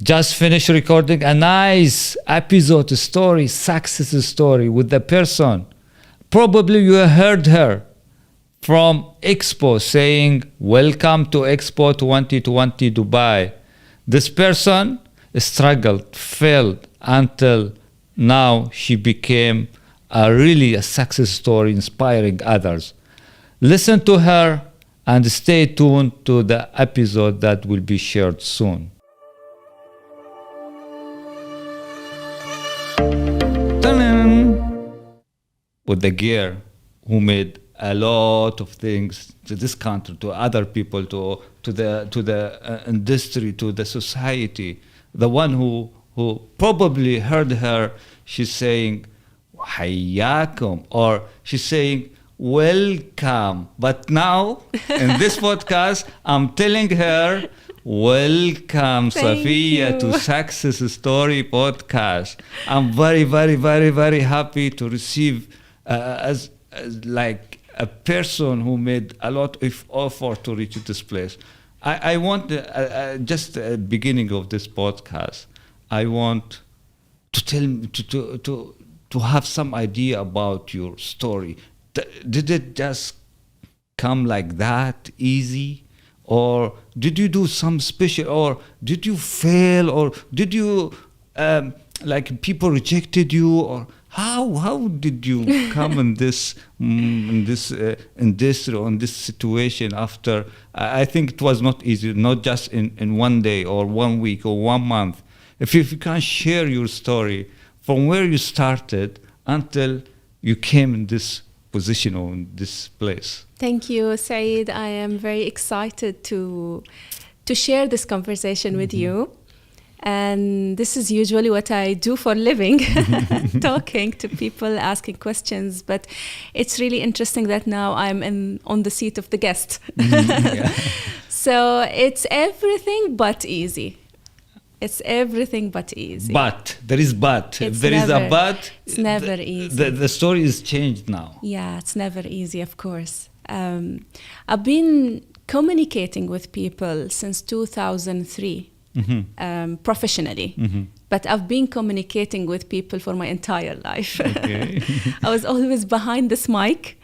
just finished recording a nice episode story, success story with the person. Probably you heard her from Expo saying, welcome to Expo 2020 Dubai. This person struggled, failed, until now she became a success story inspiring others. Listen to her and stay tuned to the episode that will be shared soon. With the gear, who made a lot of things to this country, to other people, to the industry, to the society. The one who probably heard her, she's saying, Hayyakum, or she's saying, welcome. But now, in this podcast, I'm telling her, welcome, Safia, to Success Story Podcast. I'm very, very, very, very happy to receive as like a person who made a lot of effort to reach this place. I want, just at the beginning of this podcast, I want to tell to have some idea about your story. Did it just come like that, easy? Or did you do some special, or did you fail, or did you, like people rejected you, or how did you come in this industry, or in this situation after, I think it was not easy, not just in one day or 1 week or 1 month. If you can share your story from where you started until you came in this position or in this place. Thank you, Saeed. I am very excited to share this conversation with you. And this is usually what I do for a living, talking to people, asking questions. But it's really interesting that now I'm on the seat of the guest. So it's everything but easy. It's everything but easy. But there is but. If there is a but, it's never easy. The story is changed now. Yeah, it's never easy, of course. I've been communicating with people since 2003. Professionally, but I've been communicating with people for my entire life. Okay. I was always behind this mic,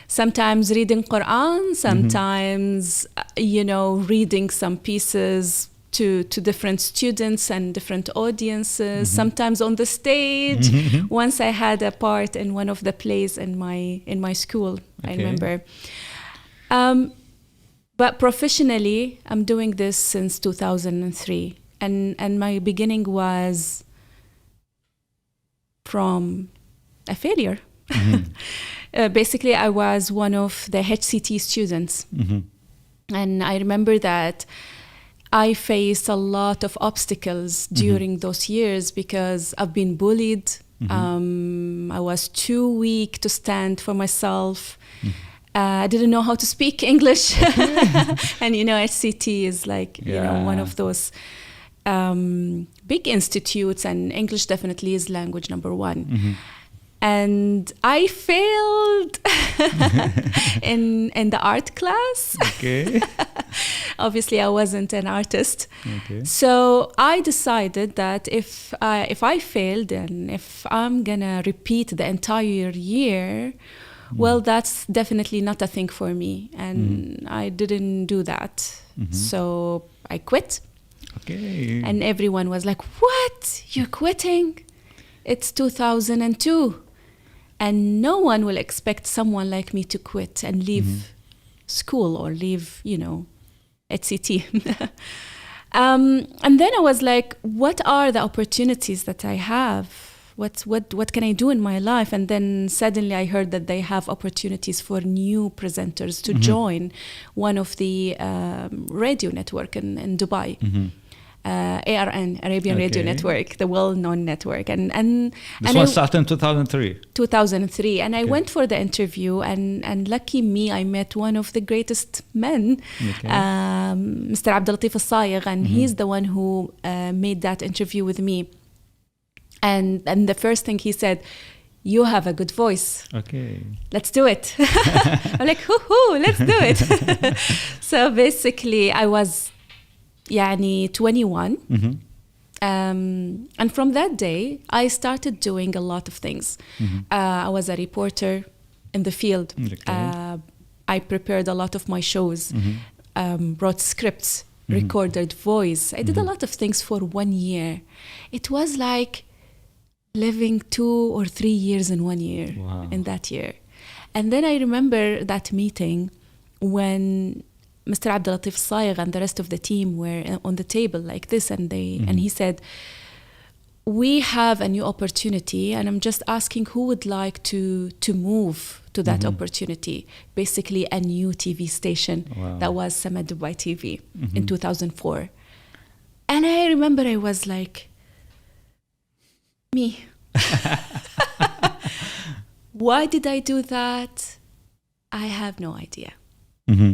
sometimes reading Quran, sometimes reading some pieces to different students and different audiences, sometimes on the stage. Once I had a part in one of the plays in my school. Okay. I remember. But professionally, I'm doing this since 2003. And my beginning was from a failure. Basically, I was one of the HCT students. And I remember that I faced a lot of obstacles during those years because I've been bullied. I was too weak to stand for myself. I didn't know how to speak English. And HCT is like one of those big institutes, and English definitely is language number one. And I failed in the art class. Okay. Obviously, I wasn't an artist. Okay. So I decided that if I failed, and if I'm gonna repeat the entire year, well, that's definitely not a thing for me. And I didn't do that. So I quit. Okay. And everyone was like, what? You're quitting? It's 2002. And no one will expect someone like me to quit and leave school or leave, HCT. And then I was like, what are the opportunities that I have? What can I do in my life? And then suddenly I heard that they have opportunities for new presenters to join one of the radio network in Dubai, ARN, Arabian Radio Network, the well-known network. And this one started in 2003. 2003, and I went for the interview, and lucky me, I met one of the greatest men, Mr. AlBalooshi al-Sayegh, and he's the one who made that interview with me. And the first thing he said, you have a good voice. Okay. Let's do it. I'm like, hoo-hoo, let's do it. So basically, I was يعني 21. And from that day, I started doing a lot of things. I was a reporter in the field. Okay. I prepared a lot of my shows, wrote scripts, recorded voice. I did a lot of things for 1 year. It was like living 2 or 3 years in 1 year. Wow. In that year. And then I remember that meeting when Mr. AlBalooshi Saeed and the rest of the team were on the table like this, and he said, we have a new opportunity, and I'm just asking who would like to move to that opportunity. Basically a new TV station. Wow. That was Sama Dubai TV in 2004. And I remember I was like, me. Why did I do that? I have no idea.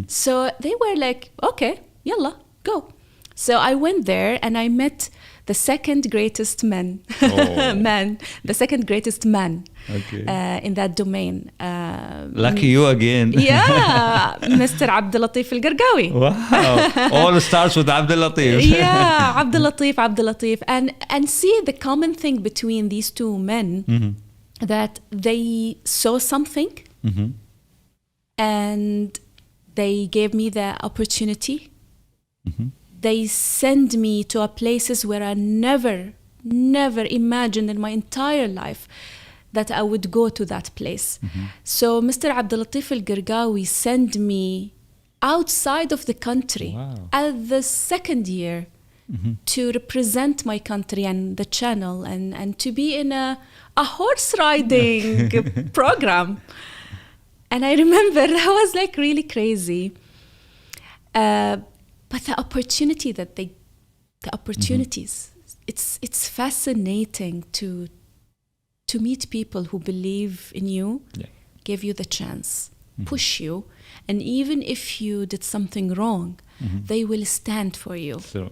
So they were like, okay, yalla, go. So I went there and I met the second greatest man, the second greatest man in that domain. Lucky you again. Yeah, Mr. AlBalooshi القرقاوي. Wow, all starts with AlBalooshi. Yeah, AlBalooshi. And see the common thing between these two men, that they saw something and they gave me the opportunity. They send me to places where I never imagined in my entire life that I would go to that place. So Mr. AlBalooshi القرقاوي sent me outside of the country at the second year to represent my country and the channel and to be in a horse riding program. And I remember that was like really crazy. But the opportunity that the opportunities, it's fascinating to meet people who believe in you, give you the chance, push you, and even if you did something wrong, they will stand for you. So.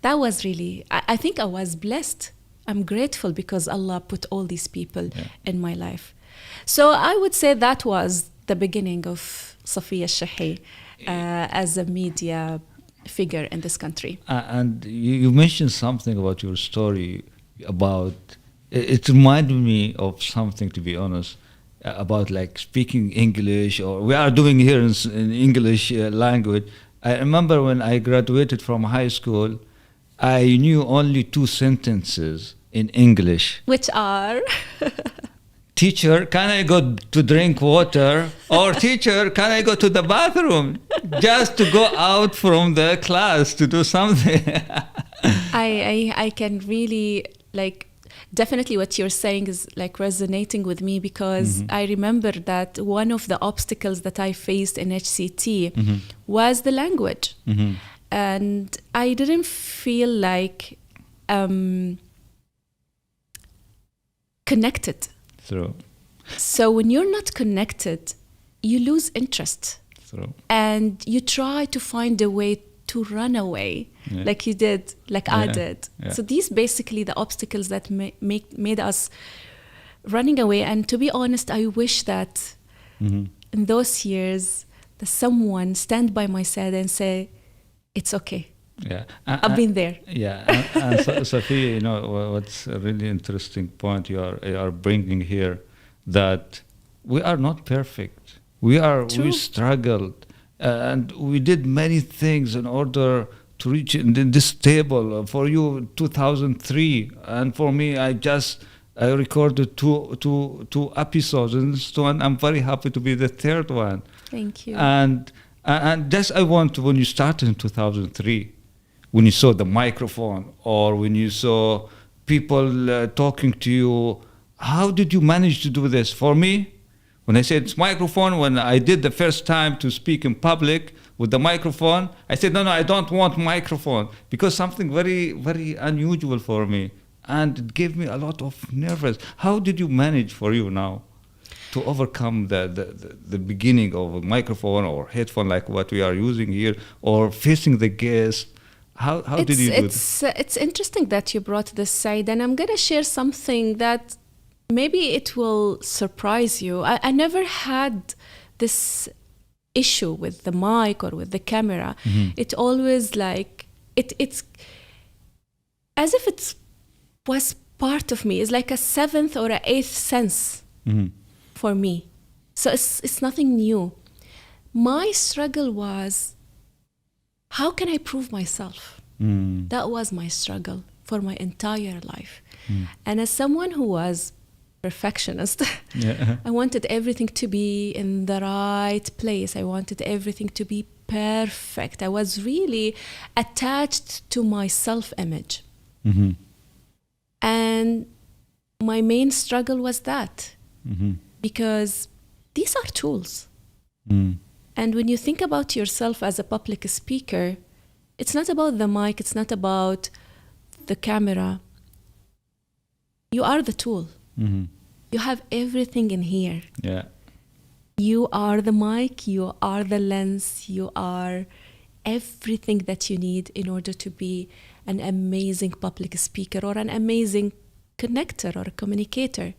That was really, I think I was blessed. I'm grateful because Allah put all these people in my life. So I would say that was the beginning of Safia Shehi as a media figure in this country. And you mentioned something about your story about, it reminded me of something, to be honest, about like speaking English, or we are doing here in English language. I remember when I graduated from high school, I knew only 2 sentences in English. Which are? Teacher, can I go to drink water? Or teacher, can I go to the bathroom? Just to go out from the class to do something. I can really, like, definitely what you're saying is like resonating with me, because I remember that one of the obstacles that I faced in HCT was the language. And I didn't feel like connected. True. So when you're not connected, you lose interest. True. And you try to find a way to run away, like you did, like I did. So these basically the obstacles that made us running away. And to be honest, I wish that in those years, that someone stand by my side and say, it's okay. Yeah, I've been there. Yeah, and Safia, you know, what's a really interesting point you are bringing here, that we are not perfect. We struggled, and we did many things in order to reach this table. For you, 2003, and for me, I recorded two episodes, and this one I'm very happy to be the 3rd one. Thank you. And just I want, when you started in 2003. When you saw the microphone, or when you saw people talking to you, how did you manage to do this? For me, when I said it's microphone, when I did the first time to speak in public with the microphone, I said, no, I don't want microphone, because something very, very unusual for me. And it gave me a lot of nervous. How did you manage for you now to overcome the beginning of a microphone or headphone like what we are using here, or facing the guest? How did you do this? It's interesting that you brought this side, and I'm going to share something that maybe it will surprise you. I never had this issue with the mic or with the camera. It always like it's as if it was part of me. It's like a seventh or an eighth sense for me. So it's nothing new. My struggle was, how can I prove myself? That was my struggle for my entire life. And as someone who was perfectionist, I wanted everything to be in the right place. I wanted everything to be perfect. I was really attached to my self-image. And my main struggle was that, because these are tools. And when you think about yourself as a public speaker, it's not about the mic, it's not about the camera. You are the tool. You have everything in here. Yeah. You are the mic, you are the lens, you are everything that you need in order to be an amazing public speaker or an amazing connector or a communicator.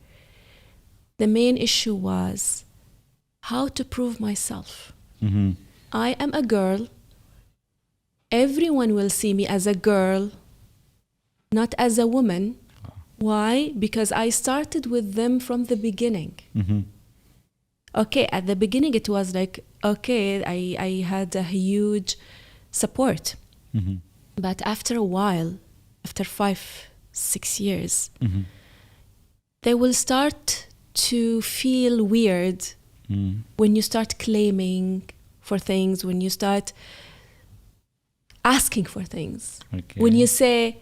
The main issue was how to prove myself. I am a girl. Everyone will see me as a girl, not as a woman. Why? Because I started with them from the beginning. Okay, at the beginning it was like, okay, I had a huge support. But after a while, after 5-6 years, they will start to feel weird when you start claiming for things, when you start asking for things. Okay. When you say,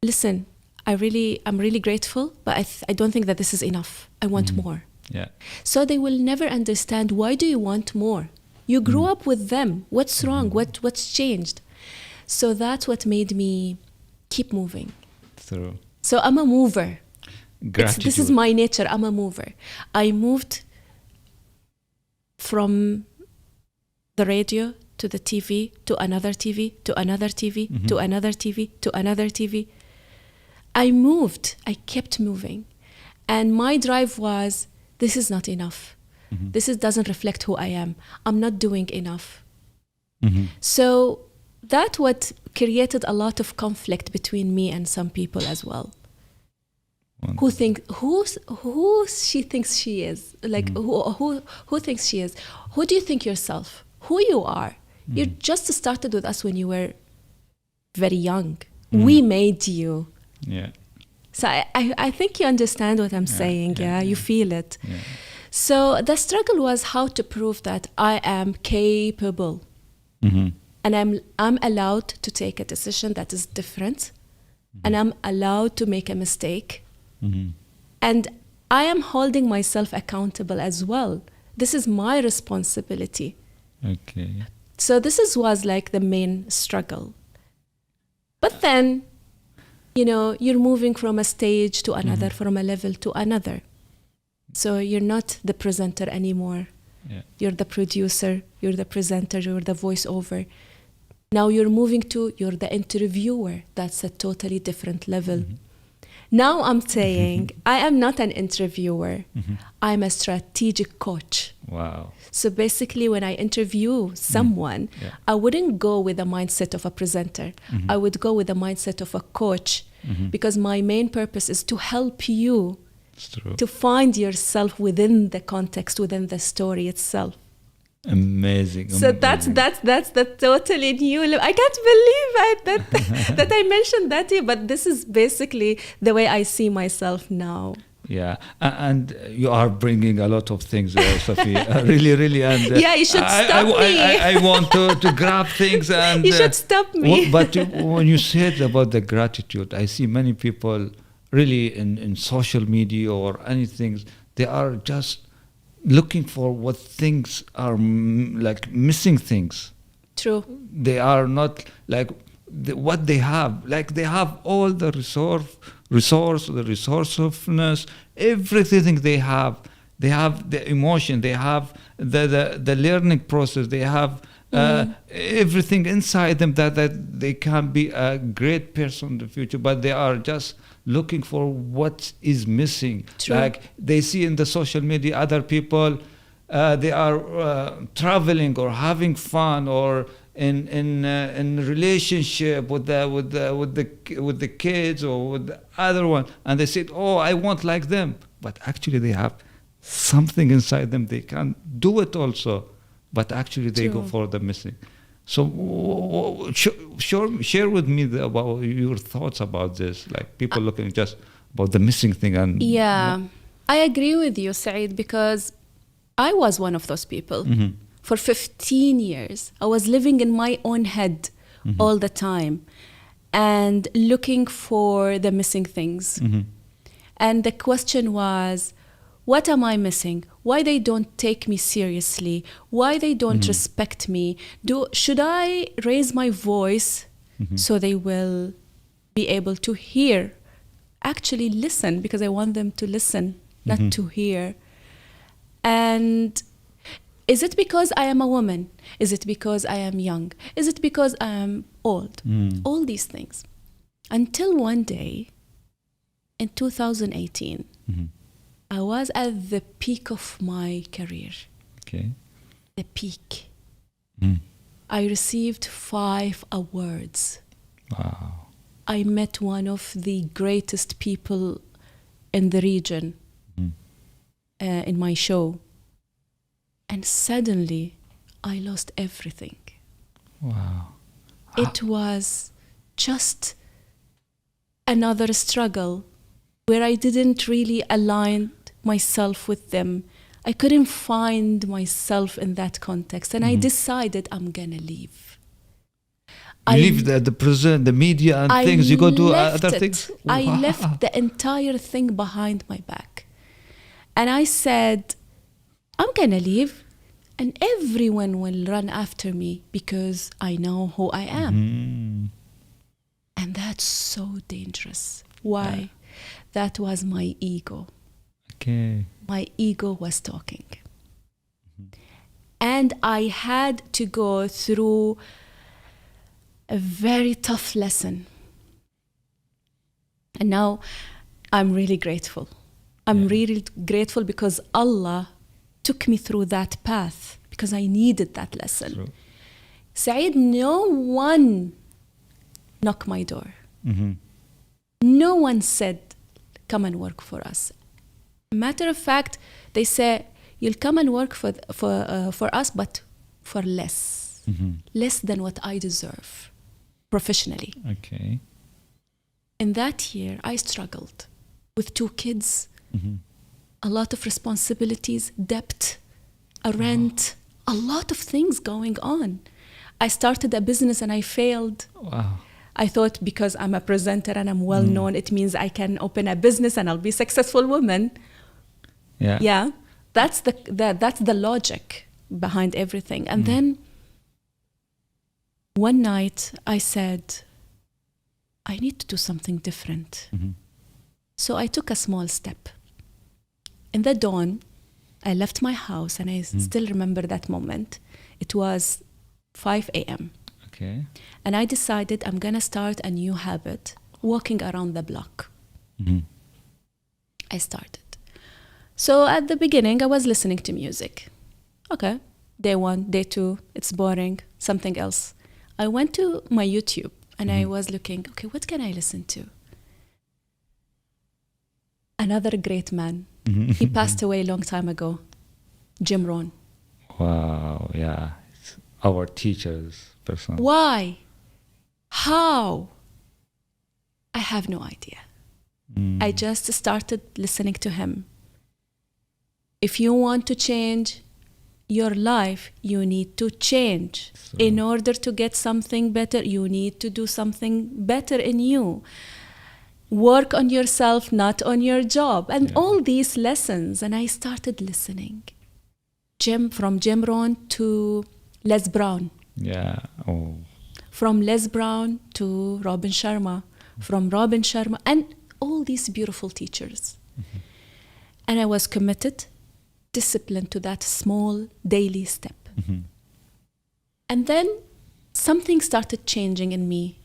listen, I'm really grateful, but I don't think that this is enough. I want more. Yeah. So they will never understand, why do you want more? You grew up with them. What's wrong? What's changed? So that's what made me keep moving. True. So I'm a mover. Gratitude. This is my nature. I'm a mover. I moved from the radio to the TV, to another TV, to another TV, to another TV, to another TV. I moved. I kept moving. And my drive was, this is not enough. This doesn't reflect who I am. I'm not doing enough. So that what created a lot of conflict between me and some people as well. Who she thinks she is? Like who thinks she is? Who do you think yourself? Who you are? You just started with us when you were very young. We made you. Yeah. So I think you understand what I'm saying. Yeah, you feel it. Yeah. So the struggle was how to prove that I am capable, and I'm allowed to take a decision that is different, and I'm allowed to make a mistake, and I am holding myself accountable as well. This is my responsibility. Okay. So this was like the main struggle. But then, you're moving from a stage to another, from a level to another. So you're not the presenter anymore. Yeah. You're the producer, you're the presenter, you're the voiceover. Now you're moving to, you're the interviewer. That's a totally different level. Now I'm saying, I am not an interviewer. I'm a strategic coach. Wow. So basically when I interview someone, I wouldn't go with the mindset of a presenter. I would go with the mindset of a coach, because my main purpose is to help you to find yourself within the context, within the story itself. Amazing. So that's the totally new. I can't believe that I mentioned that to you, but this is basically the way I see myself now. Yeah, and you are bringing a lot of things, Safia. Really, and yeah, you should stop me. I want to grab things, and you should stop me. But when you said about the gratitude, I see many people really in social media or anything, they are just looking for what things are like missing things. True. They are not like what they have. Like they have all the resource, the resourcefulness, everything they have. They have the emotion. They have the learning process. They have everything inside them that they can be a great person in the future. But they are just looking for what is missing. True. Like they see in the social media other people they are traveling or having fun or in relationship with the kids or with the other one, and they said, "Oh, I want like them," but actually they have something inside them, they can do it also, but actually they go for the missing. So share with me about your thoughts about this, like people looking just about the missing thing. And I agree with you, Saeed, because I was one of those people. For 15 years, I was living in my own head all the time and looking for the missing things. And the question was, what am I missing? Why they don't take me seriously? Why they don't respect me? Should I raise my voice so they will be able to hear? Actually listen, because I want them to listen, not to hear. And is it because I am a woman? Is it because I am young? Is it because I am old? All these things. Until one day, in 2018, I was at the peak of my career. Okay. The peak. I received 5 awards. Wow. I met one of the greatest people in the region in my show. And suddenly, I lost everything. Wow. It was just another struggle where I didn't really align myself with them. I couldn't find myself in that context. And I decided I'm going to leave. You leave the present, the media and things, you go do other things? I left the entire thing behind my back. And I said, I'm going to leave and everyone will run after me because I know who I am. And that's so dangerous. Why? That was my ego. Okay. My ego was talking. And I had to go through a very tough lesson. And now I'm really grateful. I'm really grateful because Allah took me through that path because I needed that lesson. True. Saeed, no one knocked my door. No one said, come and work for us. Matter of fact, they say, you'll come and work for us, but for less. Less than what I deserve professionally. Okay. In that year, I struggled with 2 kids, a lot of responsibilities, debt, a rent, a lot of things going on. I started a business and I failed. Wow. I thought because I'm a presenter and I'm well known, it means I can open a business and I'll be a successful woman. Yeah. That's the logic behind everything. And then one night I said, I need to do something different. So I took a small step. In the dawn, I left my house and I still remember that moment. It was 5 a.m. Okay. And I decided I'm going to start a new habit, walking around the block. I started. So at the beginning, I was listening to music. Okay, day 1, day 2, it's boring, something else. I went to my YouTube and I was looking, okay, what can I listen to? Another great man. He passed away a long time ago, Jim Rohn. Wow, yeah. It's our teachers. Person. Why? How? I have no idea. I just started listening to him. If you want to change your life, you need to change. So, in order to get something better, you need to do something better in you. Work on yourself, not on your job. And all these lessons. And I started listening. From Jim Rohn to Les Brown. Yeah. Oh. From Les Brown to Robin Sharma. From Robin Sharma. And all these beautiful teachers. And I was committed, disciplined to that small daily step. And then something started changing in me.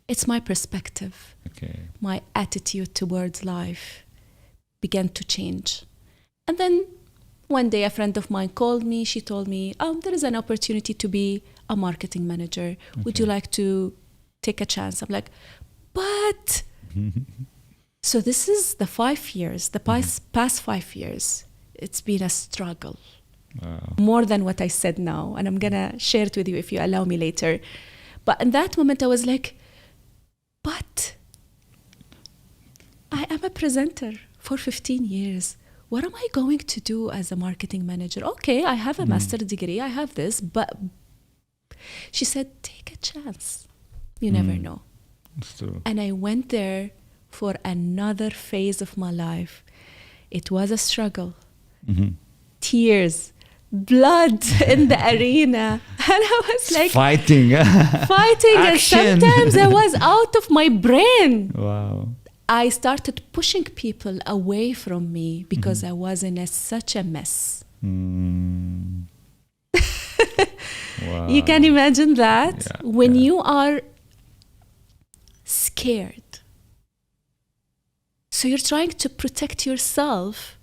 It's my perspective. Okay. My attitude towards life began to change. And then One day a friend of mine called me. She told me, there is an opportunity to be a marketing manager. Would you like to take a chance? I'm like, but... So this is the 5 years, the past 5 years. It's been a struggle. Wow. More than what I said now. And I'm going to share it with you if you allow me later. But in that moment, I was like, but I am a presenter for 15 years. What am I going to do as a marketing manager? Okay, I have a master's degree. I have this. But she said, take a chance. You never know. That's true. And I went there for another phase of my life. It was a struggle. Tears, blood in the arena. And I was like... Fighting. And sometimes I was out of my brain. Wow. I started pushing people away from me because I was in such a mess. Wow. You can imagine that when you are scared. So you're trying to protect yourself.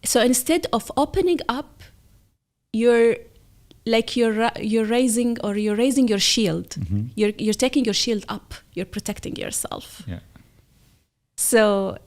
So instead of opening up, you're raising your shield. You're taking your shield up. You're protecting yourself. Yeah. So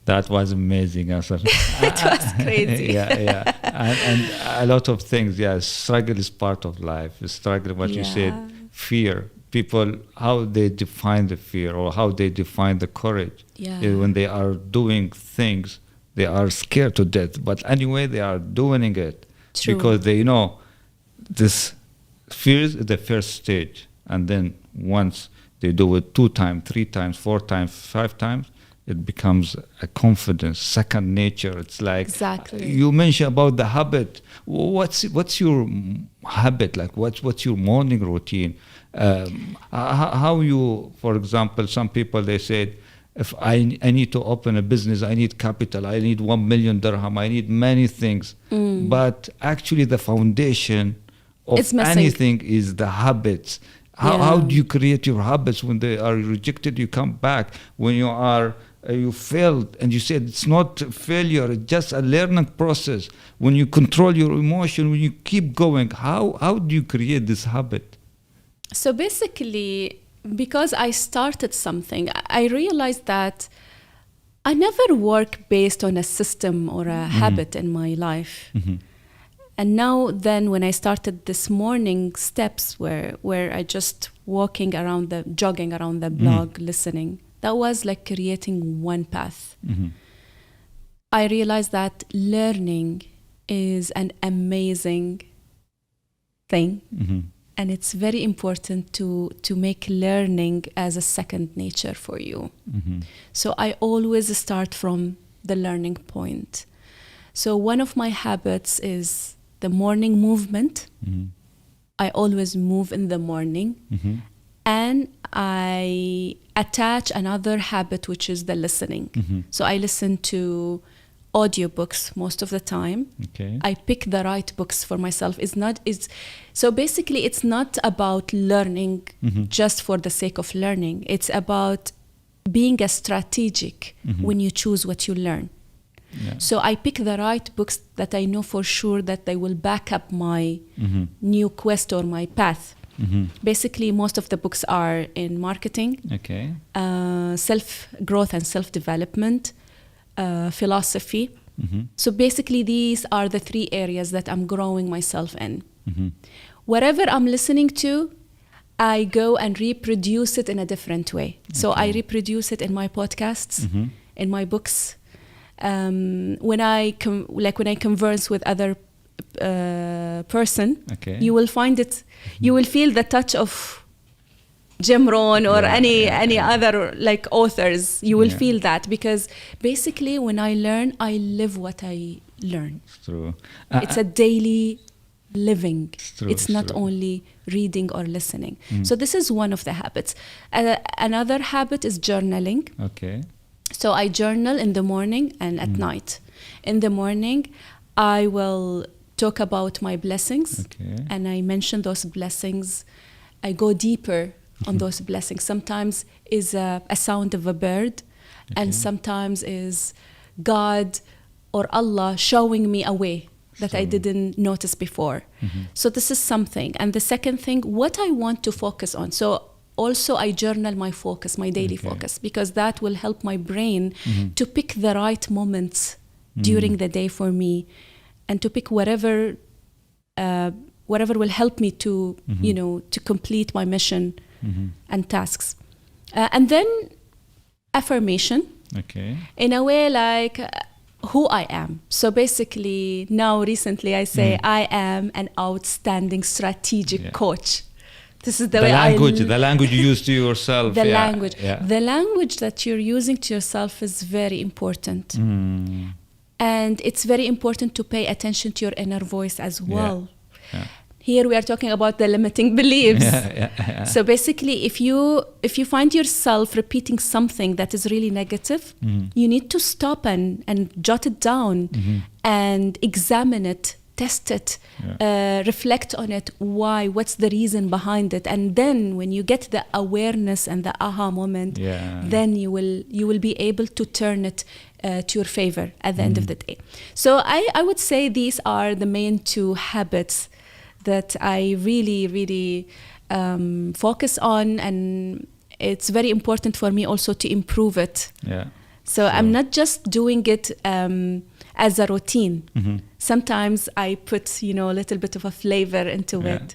that was amazing, Asaf. It was crazy. Yeah. And a lot of things. Yeah, struggle is part of life. Struggle, what you said, fear. People, how they define the fear or how they define the courage. When they are doing things, they are scared to death. But anyway, they are doing it. True. Because they know this fear is the first stage. And then once they do it 2 times, 3 times, 4 times, 5 times, it becomes a confidence, second nature. It's like you mentioned about the habit. What's your habit? Like what's your morning routine? How you, for example, some people they said, if I need to open a business, I need capital, I need 1 million dirham, I need many things. But actually the foundation of anything is the habits. How do you create your habits? When they are rejected, you come back. When you are you failed and you said it's not failure, it's just a learning process. When you control your emotion, when you keep going, how do you create this habit? So basically, because I started something, I realized that I never work based on a system or a habit in my life. And now then when I started this morning steps where I just jogging around the blog, listening, that was like creating one path. I realized that learning is an amazing thing. And it's very important to make learning as a second nature for you. So I always start from the learning point. So one of my habits is the morning movement. I always move in the morning. And I attach another habit, which is the listening. So I listen to audiobooks most of the time. I pick the right books for myself. So basically it's not about learning just for the sake of learning. It's about being a strategic when you choose what you learn. So I pick the right books that I know for sure that they will back up my new quest or my path. Basically, most of the books are in marketing, self-growth and self-development, philosophy. So basically, these are the 3 areas that I'm growing myself in. Whatever I'm listening to, I go and reproduce it in a different way. So I reproduce it in my podcasts, in my books. When I converse with other person, you will find it. You will feel the touch of Jim Rohn or any other like authors. You will feel that because basically when I learn, I live what I learn. It's true. It's a daily living. It's not true. only reading or listening. So this is one of the habits. Another habit is journaling. So I journal in the morning and at night. In the morning, I will talk about my blessings and I mention those blessings. I go deeper on those blessings. Sometimes is a sound of a bird and sometimes is God or Allah showing me a way that I didn't notice before. So this is something. And the second thing, what I want to focus on. So also I journal my focus, my daily focus, because that will help my brain to pick the right moments during the day for me, and to pick whatever will help me to, you know, to complete my mission and tasks. And then affirmation. Okay. In a way, like who I am. So basically, now recently I say I am an outstanding strategic coach. This is the way the language you use to yourself. The language that you're using to yourself is very important. And it's very important to pay attention to your inner voice as well. Here we are talking about the limiting beliefs. So basically, if you find yourself repeating something that is really negative, you need to stop and jot it down and examine it, test it, reflect on it. Why? What's the reason behind it? And then when you get the awareness and the aha moment, then you will be able to turn it to your favor at the end of the day. So I would say these are the main two habits that I really, really focus on, and it's very important for me also to improve it. So I'm not just doing it as a routine. Sometimes I put, you know, a little bit of a flavor into it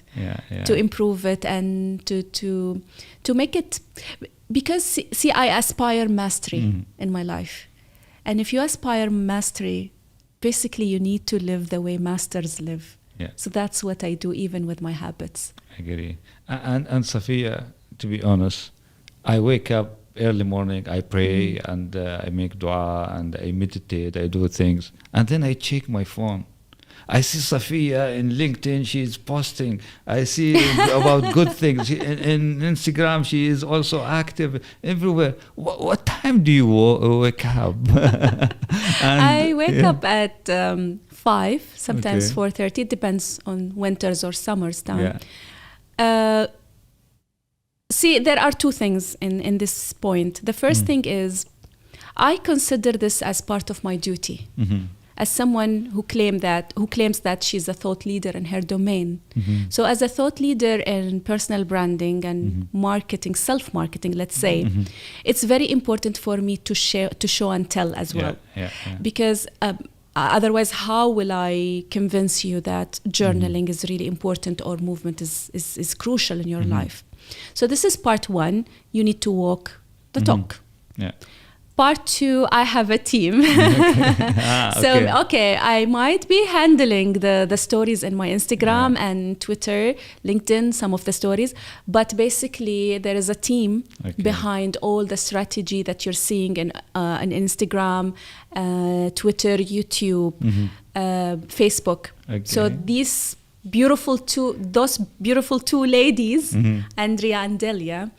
to improve it and to make it, because see, I aspire mastery in my life, and if you aspire mastery, basically you need to live the way masters live. So that's what I do, even with my habits. I agree. And Safia, to be honest, I wake up early morning, I pray and I make dua and I meditate, I do things, and then I check my phone. I see Safia in LinkedIn, she is posting. I see about good things. In Instagram, she is also active everywhere. What time do you wake up? I wake up at 5, sometimes 4:30. It depends on winters or summers time. See, there are two things in this point. The first thing is, I consider this as part of my duty. As someone who claims that she's a thought leader in her domain. So as a thought leader in personal branding and marketing, self-marketing, let's say, it's very important for me to show and tell as well. Because otherwise, how will I convince you that journaling is really important or movement is crucial in your life? So this is part one. You need to walk the talk. Part two, I have a team. I might be handling the stories in my Instagram and Twitter, LinkedIn, some of the stories, but basically there is a team behind all the strategy that you're seeing in Instagram, Twitter, YouTube, Facebook. So those beautiful two ladies, Andrea and Delia,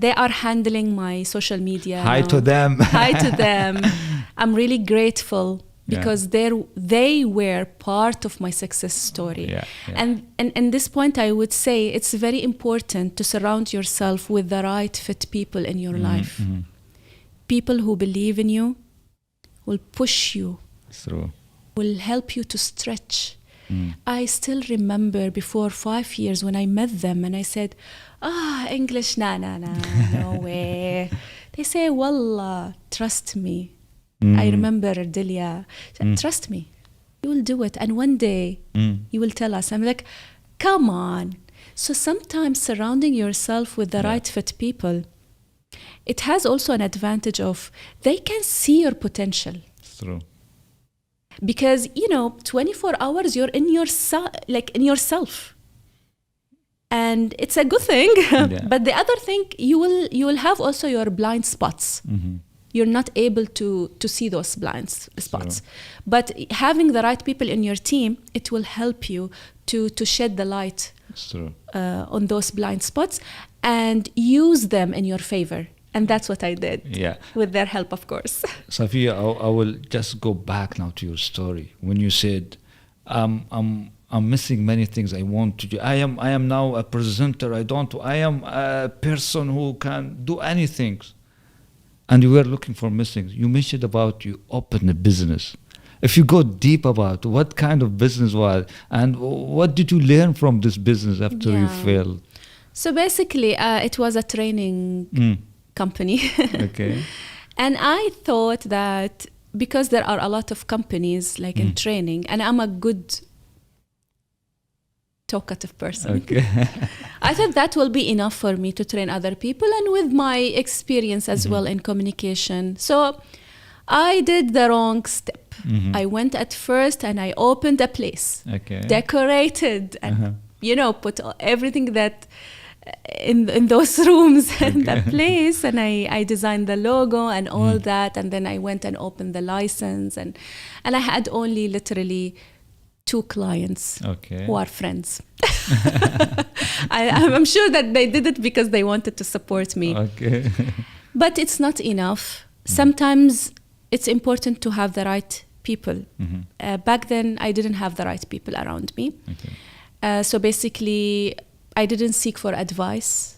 they are handling my social media. Hi to them. I'm really grateful because they were part of my success story. And in this point, I would say it's very important to surround yourself with the right fit people in your life. People who believe in you, will push you, will help you to stretch. I still remember before 5 years when I met them and I said, English, no way. They say, Wallah, trust me. I remember Delia said, trust me, you will do it. And one day you will tell us. I'm like, come on. So sometimes surrounding yourself with the right fit people, it has also an advantage of they can see your potential. It's true. Because 24 hours you're in yourself, and it's a good thing. But the other thing, you will have also your blind spots. You're not able to see those blind spots. But having the right people in your team, it will help you to shed the light on those blind spots and use them in your favor. And that's what I did, with their help, of course. Safia, I will just go back now to your story. When you said, I'm missing many things I want to do. I am now a presenter. I am a person who can do anything. and you were looking for missing. You mentioned about you opened a business. If you go deep about what kind of business was and what did you learn from this business after you failed? So basically, it was a training company. Okay. And I thought that because there are a lot of companies like in training, and I'm a good talkative person. Okay. I thought that will be enough for me to train other people, and with my experience as well in communication. So I did the wrong step. I went at first and I opened a place, decorated and, put everything that in those rooms in the place. And I designed the logo and all that. And then I went and opened the license. And I had only literally 2 clients who are friends. I'm sure that they did it because they wanted to support me. Okay. But it's not enough. Sometimes it's important to have the right people. Back then, I didn't have the right people around me. So basically, I didn't seek for advice.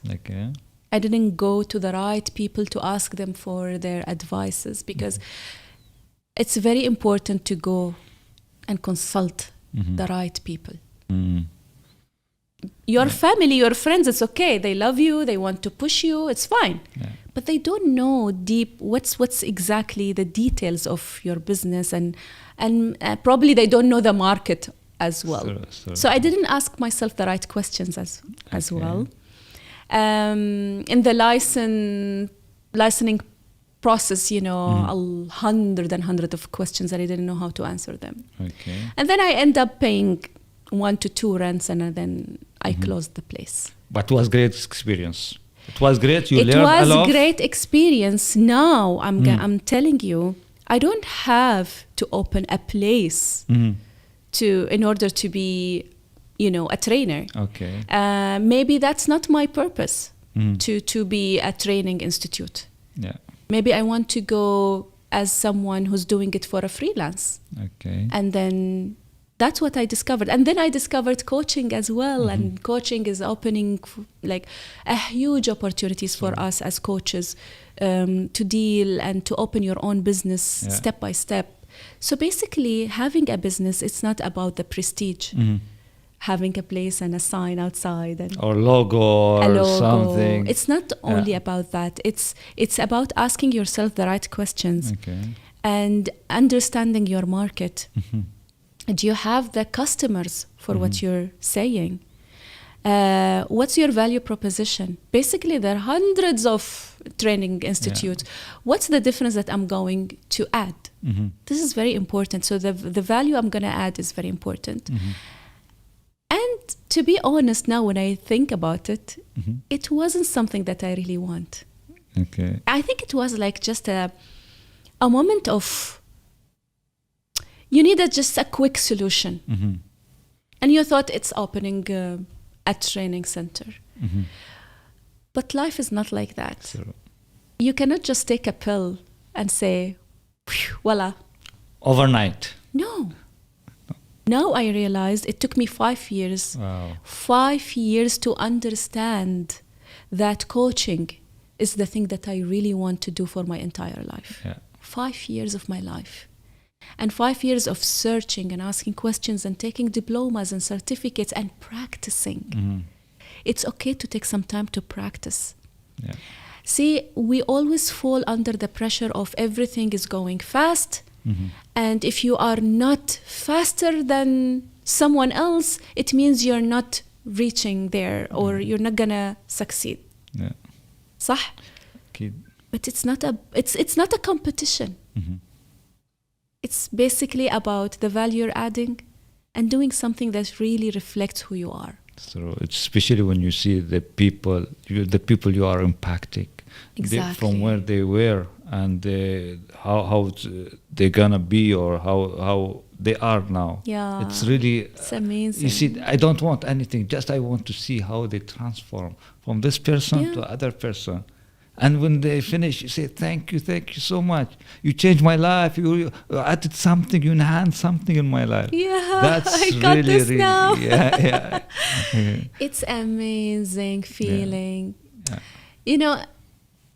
I didn't go to the right people to ask them for their advices, because it's very important to go and consult the right people. Your family, your friends, it's okay. They love you. They want to push you. It's fine. But they don't know deep what's exactly the details of your business, and probably they don't know the market as well. So I didn't ask myself the right questions as well. In the licensing process, hundred of questions, and I didn't know how to answer them. And then I end up paying 1 to 2 rents, and then I closed the place. But it was great experience. It was great. You learned a lot. It was a great experience. Now I'm telling you, I don't have to open a place in order to be, a trainer. Maybe that's not my purpose to be a training institute. Maybe I want to go as someone who's doing it for a freelance. And then that's what I discovered. And then I discovered coaching as well. And coaching is opening like a huge opportunities for us as coaches to deal and to open your own business step by step. So basically, having a business, it's not about the prestige. Having a place and a sign outside or logo or something. It's not only about that. It's about asking yourself the right questions and understanding your market. Do you have the customers for what you're saying? What's your value proposition? Basically, there are hundreds of training institutes. What's the difference that I'm going to add? This is very important. So the value I'm going to add is very important. And to be honest, now when I think about it, it wasn't something that I really want. I think it was like just a moment of, you needed just a quick solution. And you thought it's opening a training center. But life is not like that. You cannot just take a pill and say, voila. Overnight. No. Now I realized it took me 5 years. Wow. 5 years to understand that coaching is the thing that I really want to do for my entire life. 5 years of my life. And 5 years of searching and asking questions and taking diplomas and certificates and practicing. It's okay to take some time to practice. See, we always fall under the pressure of everything is going fast. And if you are not faster than someone else, it means you're not reaching there or you're not gonna succeed. صح? But it's not a competition. It's basically about the value you're adding and doing something that really reflects who you are. So especially when you see the people you are impacting, from where they were and how they're gonna be or how they are now. It's amazing. You see, I don't want anything, just I want to see how they transform from this person to other person. And when they finish, you say, thank you so much. You changed my life. You added something, you enhanced something in my life. That's I got really, this really, now. It's amazing feeling. You know,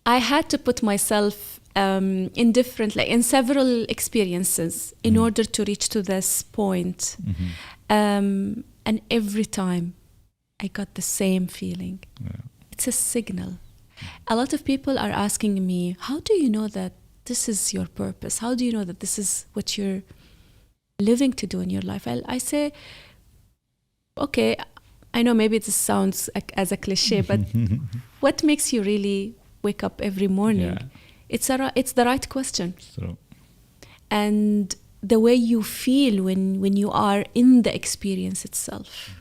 I had to put myself in different, like in several experiences in order to reach to this point. And every time I got the same feeling. It's a signal. A lot of people are asking me, how do you know that this is your purpose? How do you know that this is what you're living to do in your life? I say, okay, I know maybe this sounds as a cliche, but what makes you really wake up every morning? It's the right question. True. And the way you feel when you are in the experience itself.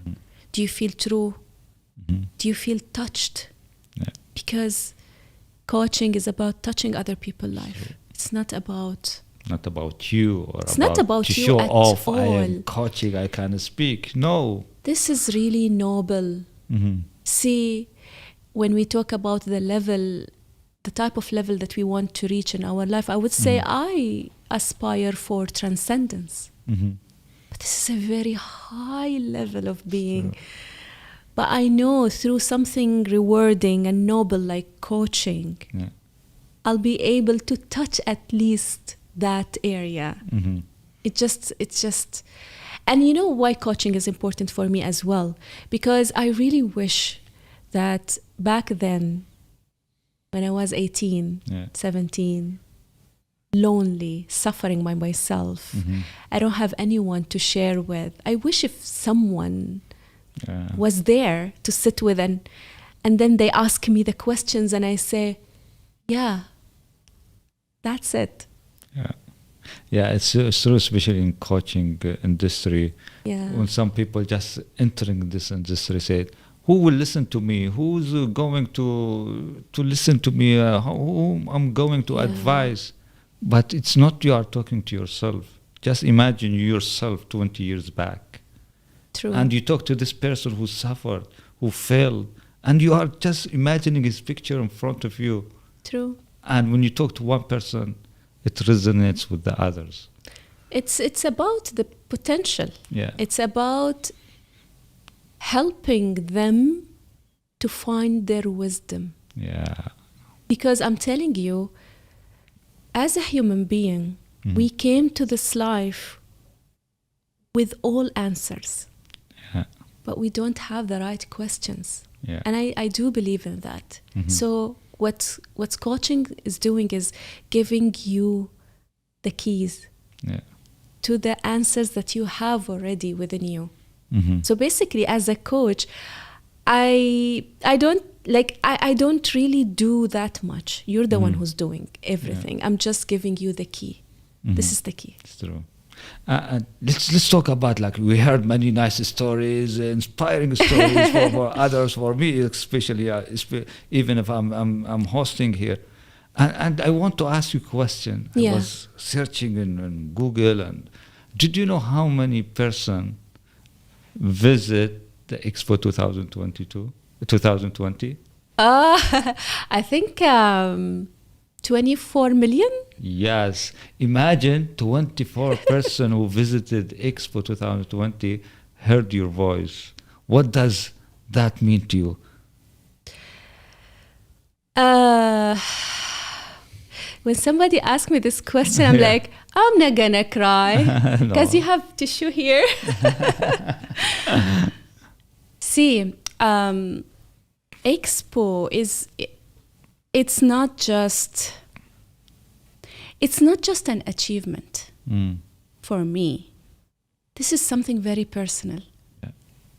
Do you feel true? Do you feel touched? Because coaching is about touching other people's life. It's not about you, or it's not about to you show at off. all. I am coaching, I can speak. No. This is really noble. See, when we talk about the level, the type of level that we want to reach in our life, I would say I aspire for transcendence. But this is a very high level of being. Sure. But I know through something rewarding and noble like coaching, I'll be able to touch at least that area. It's just, and you know why coaching is important for me as well? Because I really wish that back then, when I was 18, 17, lonely, suffering by myself, I don't have anyone to share with. I wish if someone was there to sit with, and then they ask me the questions and I say, yeah, that's it. It's true, especially in coaching industry. When some people just entering this industry say, who will listen to me? Who's going to listen to me? Who I'm going to advise? But it's not you are talking to yourself. Just imagine yourself 20 years back. True. And you talk to this person who suffered, who failed, and you are just imagining his picture in front of you. True. And when you talk to one person, it resonates with the others. It's about the potential. It's about helping them to find their wisdom. Because I'm telling you, as a human being, we came to this life with all answers. But we don't have the right questions. And I do believe in that. So what coaching is doing is giving you the keys to the answers that you have already within you. So basically, as a coach, I don't really do that much. You're the one who's doing everything. I'm just giving you the key. This is the key. It's true. Let's talk about, like, we heard many nice stories, inspiring stories for others, for me especially, even if I'm hosting here, and I want to ask you a question. I was searching in Google, and did you know how many person visit the Expo 2020? I think 24 million. Yes, imagine 24 person who visited Expo 2020 heard your voice. What does that mean to you? When somebody asks me this question, I'm like, I'm not gonna cry because you have tissue here. See, Expo it's not just an achievement for me. This is something very personal.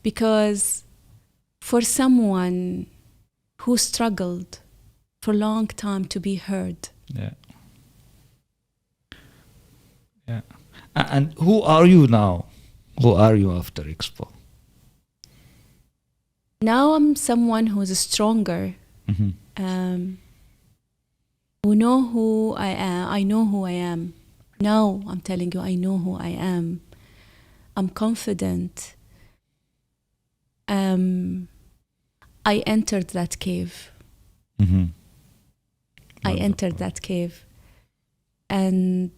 Because for someone who struggled for a long time to be heard. And who are you now? Who are you after Expo? Now I'm someone who's stronger. Who know who I am. I know who I am. Now I'm telling you, I know who I am. I'm confident. I entered that cave. I entered that cave. And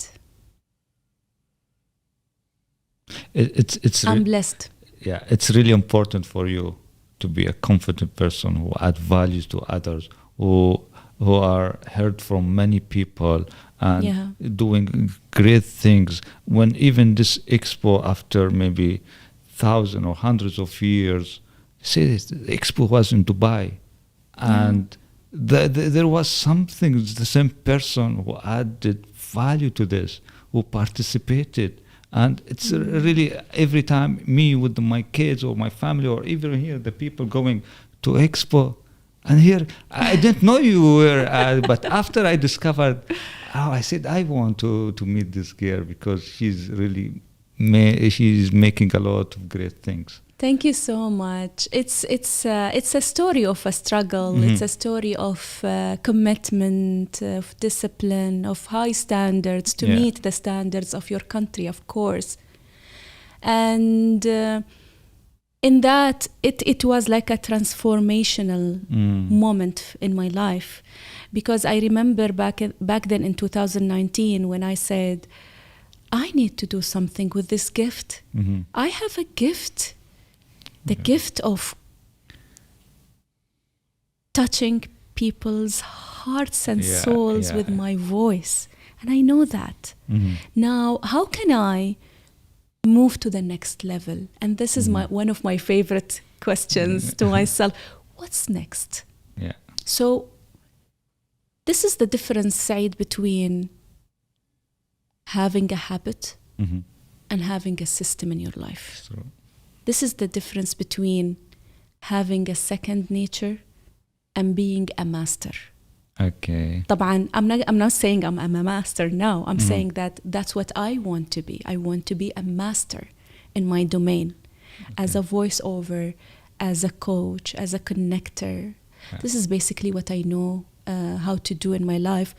I'm blessed. It's really important for you to be a confident person who adds values to others, who who are heard from many people and Yeah. doing great things. When even this expo, after maybe thousands or hundreds of years, say the expo was in Dubai, and there was something, the same person who added value to this, who participated. And it's really, every time me with my kids or my family, or even here the people going to expo, and here I didn't know you were, but after I discovered, I said I want to meet this girl, because she's really she's making a lot of great things. Thank you so much. It's a story of a struggle. It's a story of commitment, of discipline, of high standards to meet the standards of your country, of course. And in that, it was like a transformational moment in my life, because I remember back then in 2019 when I said, I need to do something with this gift. I have a gift. The gift of touching people's hearts and souls with my voice. And I know that. Now, how can I move to the next level? And this is one of my favorite questions to myself. What's next? So this is the difference, Saeed, between having a habit and having a system in your life. This is the difference between having a second nature and being a master. Okay. طبعا, I'm not saying I'm a master now. I'm saying that that's what I want to be. I want to be a master in my domain, as a voiceover, as a coach, as a connector. This is basically what I know how to do in my life,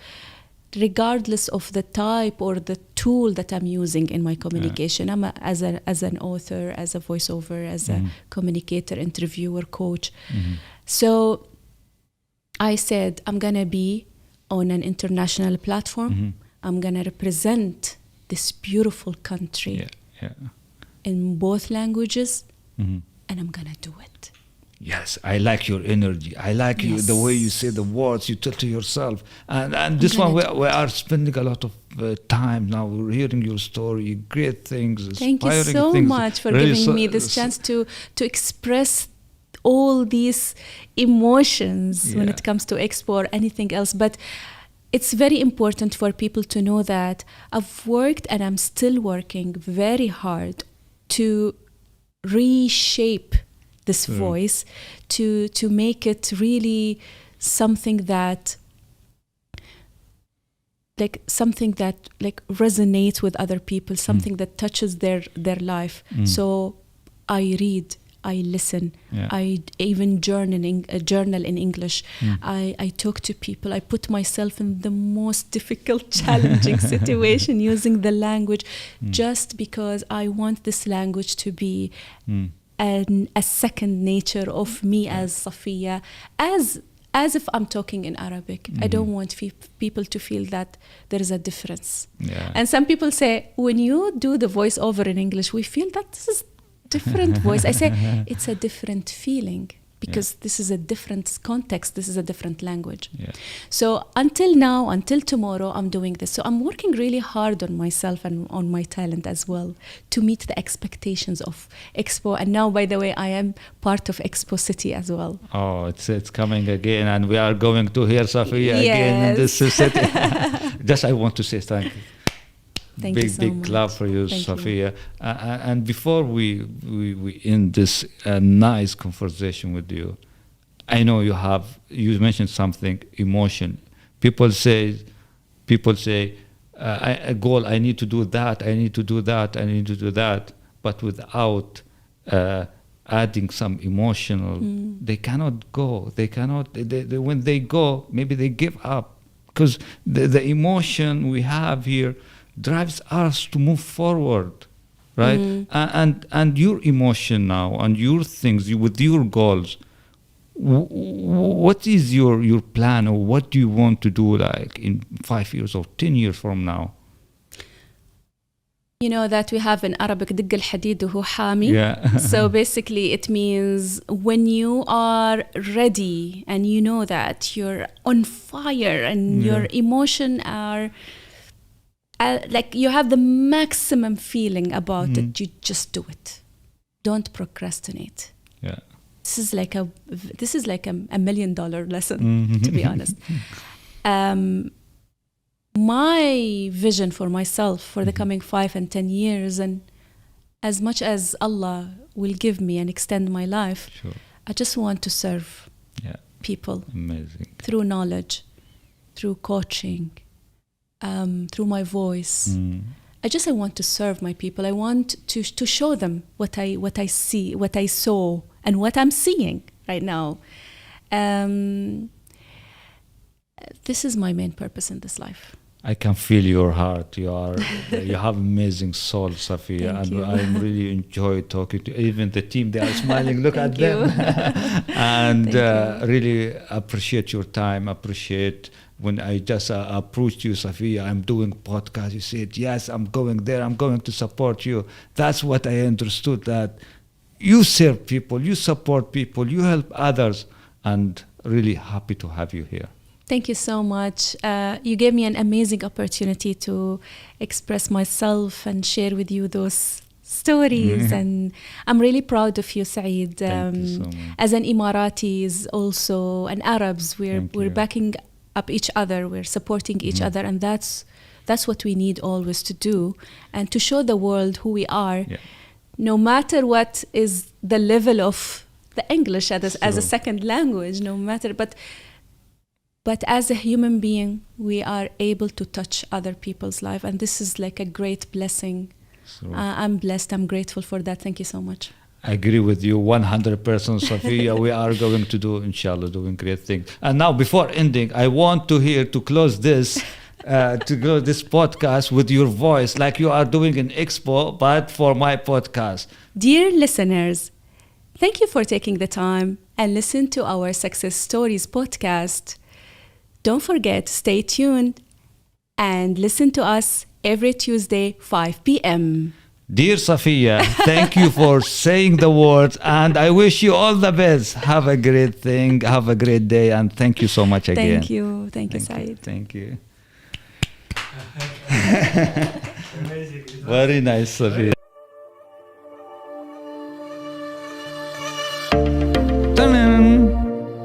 regardless of the type or the tool that I'm using in my communication. I'm as an author, as a voiceover, as a communicator, interviewer, coach. So I said, I'm going to be on an international platform. I'm going to represent this beautiful country in both languages, and I'm going to do it. Yes, I like your energy. I like you, the way you say the words you tell to yourself. And this one, we are spending a lot of time now. We're hearing your story, great things, Thank you so much for really giving me this chance to express all these emotions when it comes to Expo or anything else. But it's very important for people to know that I've worked and I'm still working very hard to reshape this voice, to make it really something that resonates with other people, something that touches their life. So I read, I listen, I even journal in English. I talk to people. I put myself in the most difficult, challenging situation using the language, just because I want this language to be a second nature of me as Safia, as if I'm talking in Arabic. I don't want people to feel that there is a difference. And some people say, when you do the voiceover in English, we feel that this is different voice. I say, it's a different feeling, because this is a different context, this is a different language. So until now, until tomorrow, I'm doing this. So I'm working really hard on myself and on my talent as well, to meet the expectations of Expo. And now, by the way, I am part of Expo City as well. Oh, it's coming again, and we are going to hear Safia again in this city. Just I want to say thank you. Thank you so big much. clap for you, Thank Safia. And before we end this nice conversation with you, I know you mentioned something, emotion. People say, a goal, I need to do that, I need to do that, I need to do that, but without adding some emotional, they cannot go. They cannot. When they go, maybe they give up, because the emotion we have here drives us to move forward, right? And your emotion now and your things with your goals, what is your plan, or what do you want to do, like in 5 years or 10 years from now? You know that we have in Arabic دق الحديد وهو حامي. Yeah. So basically it means when you are ready and you know that you're on fire and your emotion are like you have the maximum feeling about it, you just do it. Don't procrastinate. Yeah. This is like a $1 million lesson, to be honest. My vision for myself for the coming 5 and 10 years, and as much as Allah will give me and extend my life, Sure. I just want to serve people. Amazing. Through knowledge, through coaching, through my voice. I want to serve my people. I want to show them what I see, what I saw, and what I'm seeing right now. This is my main purpose in this life. I can feel your heart. You have amazing soul, Safia, Thank and you. I really enjoy talking to even the team. They are smiling. Look at them, and really appreciate your time. Appreciate when I just approached you, Safia. I'm doing podcast. You said yes. I'm going there. I'm going to support you. That's what I understood. That you serve people, you support people, you help others, and really happy to have you here. Thank you so much. You gave me an amazing opportunity to express myself and share with you those stories. And I'm really proud of you, Saeed. Thank you so much. As an Emiratis also, and Arabs, we're backing up each other, we're supporting each other, and that's what we need always to do, and to show the world who we are, no matter what is the level of the English as a second language, no matter, but as a human being, we are able to touch other people's life, and this is like a great blessing. I'm blessed. I'm grateful for that. Thank you so much. I agree with you 100%, Safia. We are going to do, inshallah, doing great things. And now, before ending, I want to close this podcast with your voice, like you are doing in Expo, but for my podcast. Dear listeners, thank you for taking the time and listen to our Success Stories podcast. Don't forget, stay tuned and listen to us every Tuesday, 5 p.m. Dear Safia, thank you for saying the words, and I wish you all the best. Have a great thing. Have a great day, and thank you so much again. Thank you. Thank you, Saeed. Thank you. Amazing. Very nice, Safia.